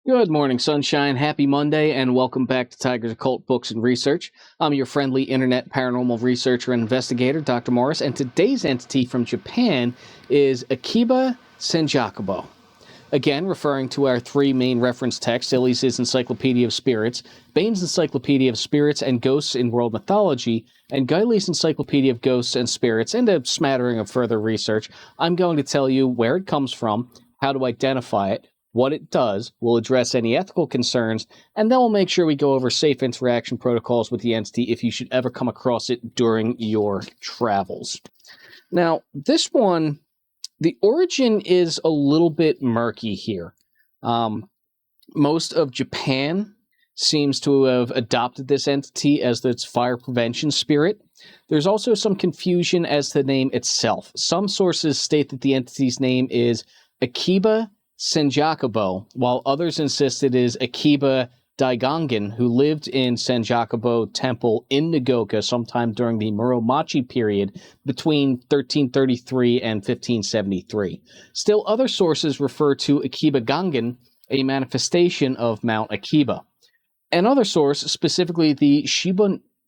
Good morning, sunshine. Happy Monday, and welcome back to Tiger's Occult Books and Research. I'm your friendly internet paranormal researcher and investigator, Dr. Morris, and today's entity from Japan is Akiba-Sanjakubo. Again, referring to our three main reference texts, Illy's Encyclopedia of Spirits, Bain's Encyclopedia of Spirits and Ghosts in World Mythology, and Guiley's Encyclopedia of Ghosts and Spirits, and a smattering of further research, I'm going to tell you where it comes from, how to identify it, what it does, we'll address any ethical concerns, and then we'll make sure we go over safe interaction protocols with the entity if you should ever come across it during your travels. Now, this one, the origin is a little bit murky here. Most of Japan seems to have adopted this entity as its fire prevention spirit. There's also some confusion as to the name itself. Some sources state that the entity's name is Akiba-Sanjakubo, while others insist it is Akiba Daigongen, who lived in Sanjakubo Temple in Nagoka sometime during the Muromachi period between 1333 and 1573. Still, other sources refer to Akiba-Gangen, a manifestation of Mount Akiba. Another source, specifically the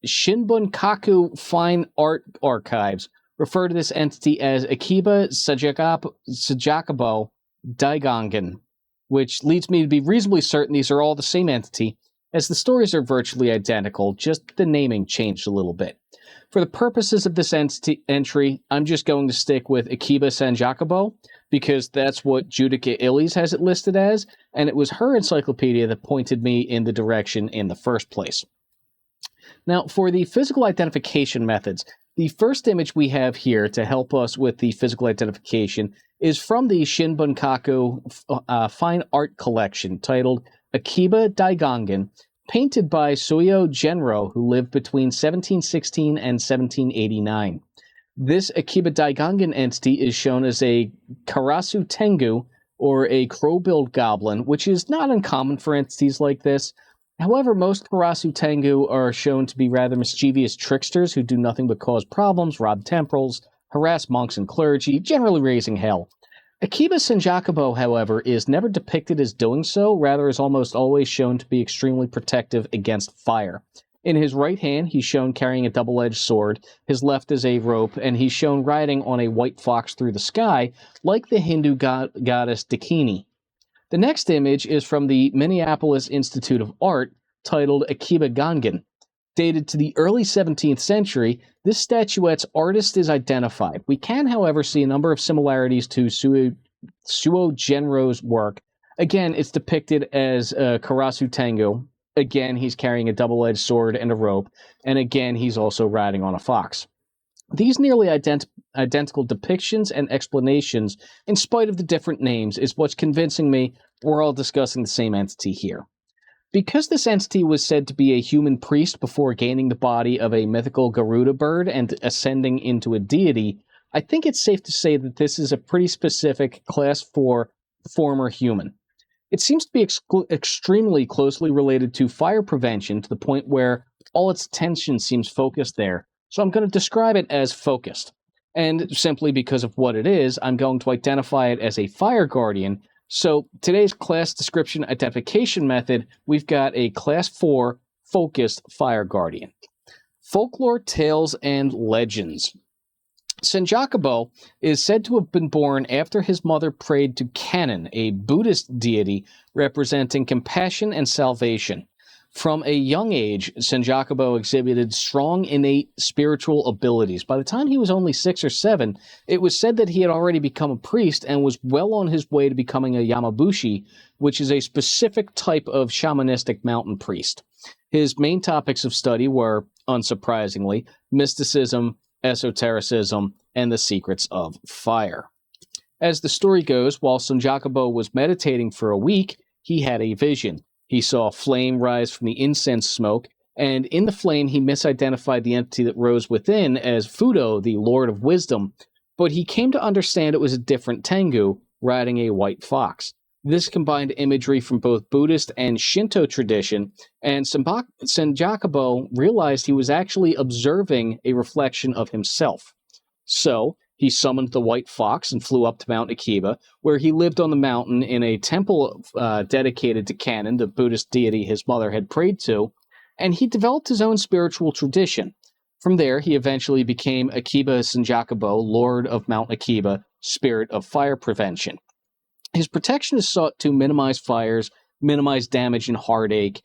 Shinbunkaku Fine Art Archives, refer to this entity as Akiba-Sanjakubo Daigongen, which leads me to be reasonably certain these are all the same entity, as the stories are virtually identical, just the naming changed a little bit. For the purposes of this entry, I'm just going to stick with Akiba-Sanjakubo, because that's what Judica Illes has it listed as, and it was her encyclopedia that pointed me in the direction in the first place. Now, for the physical identification methods, the first image we have here to help us with the physical identification is from the Shinbunkaku Fine Art Collection titled Akiba Daigongen, painted by Suiō Genro, who lived between 1716 and 1789. This Akiba Daigongen entity is shown as a Karasu Tengu, or a crow-billed goblin, which is not uncommon for entities like this. However, most Karasu Tengu are shown to be rather mischievous tricksters who do nothing but cause problems, rob temporals, harass monks and clergy, generally raising hell. Akiba-Sanjakubo, however, is never depicted as doing so, rather is almost always shown to be extremely protective against fire. In his right hand, he's shown carrying a double-edged sword, his left is a rope, and he's shown riding on a white fox through the sky, like the Hindu goddess Dakini. The next image is from the Minneapolis Institute of Art, titled Akiba-Gangen. Dated to the early 17th century, this statuette's artist is identified. We can, however, see a number of similarities to Suiō Genro's work. Again, it's depicted as Karasu Tengu. Again, he's carrying a double-edged sword and a rope, and again, he's also riding on a fox. These nearly identical depictions and explanations, in spite of the different names, is what's convincing me we're all discussing the same entity here. Because this entity was said to be a human priest before gaining the body of a mythical Garuda bird and ascending into a deity, I think it's safe to say that this is a pretty specific Class 4 former human. It seems to be extremely closely related to fire prevention to the point where all its attention seems focused there, so I'm going to describe it as focused. And simply because of what it is, I'm going to identify it as a fire guardian. So today's class description identification method, we've got a Class 4 focused fire guardian. Folklore, tales, and legends. Sanjakubo is said to have been born after his mother prayed to Kannon, a Buddhist deity representing compassion and salvation. From a young age, Sanjakubo exhibited strong innate spiritual abilities. By the time he was only 6 or 7, it was said that he had already become a priest and was well on his way to becoming a Yamabushi, which is a specific type of shamanistic mountain priest. His main topics of study were, unsurprisingly, mysticism, esotericism, and the secrets of fire. As the story goes, while Sanjakubo was meditating for a week, he had a vision. He saw flame rise from the incense smoke, and in the flame he misidentified the entity that rose within as Fudo, the Lord of Wisdom, but he came to understand it was a different Tengu riding a white fox. This combined imagery from both Buddhist and Shinto tradition, and Sanjakubo realized he was actually observing a reflection of himself. So, He summoned the white fox and flew up to Mount Akiba, where he lived on the mountain in a temple dedicated to Kannon, the Buddhist deity his mother had prayed to, and he developed his own spiritual tradition. From there, he eventually became Akiba-Sanjakubo, Lord of Mount Akiba, Spirit of Fire Prevention. His protection is sought to minimize fires, minimize damage and heartache,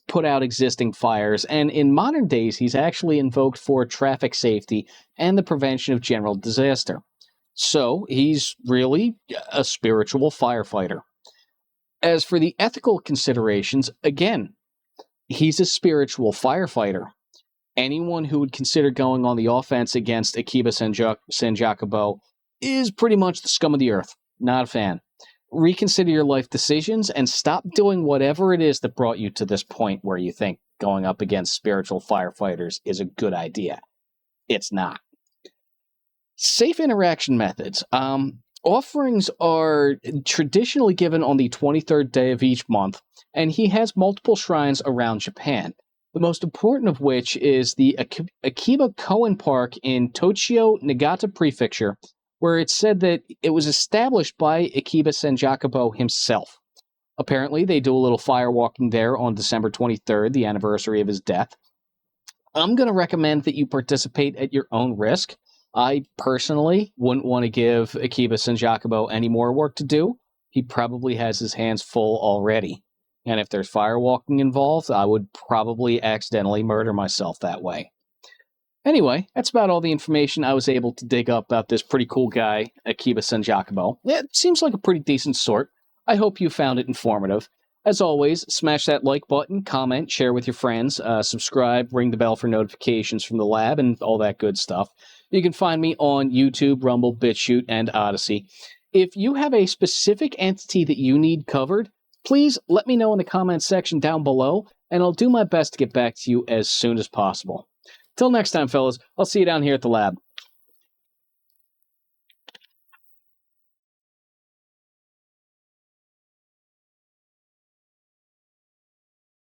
put out existing fires, and in modern days, he's actually invoked for traffic safety and the prevention of general disaster. So, he's really a spiritual firefighter. As for the ethical considerations, again, he's a spiritual firefighter. Anyone who would consider going on the offense against Akiba-Sanjakubo is pretty much the scum of the earth. Not a fan. Reconsider your life decisions and stop doing whatever it is that brought you to this point where you think going up against spiritual firefighters is a good idea. It's not. Safe interaction methods. Offerings are traditionally given on the 23rd day of each month, and he has multiple shrines around Japan. The most important of which is the Akiba Koen Park in Tochio, Niigata Prefecture, where it's said that it was established by Akiba-Sanjakubo himself. Apparently, they do a little firewalking there on December 23rd, the anniversary of his death. I'm going to recommend that you participate at your own risk. I personally wouldn't want to give Akiba-Sanjakubo any more work to do. He probably has his hands full already. And if there's firewalking involved, I would probably accidentally murder myself that way. Anyway, that's about all the information I was able to dig up about this pretty cool guy, Akiba-Sanjakubo. It seems like a pretty decent sort. I hope you found it informative. As always, smash that like button, comment, share with your friends, subscribe, ring the bell for notifications from the lab, and all that good stuff. You can find me on YouTube, Rumble, BitChute, and Odyssey. If you have a specific entity that you need covered, please let me know in the comments section down below, and I'll do my best to get back to you as soon as possible. Till next time, fellas, I'll see you down here at the lab.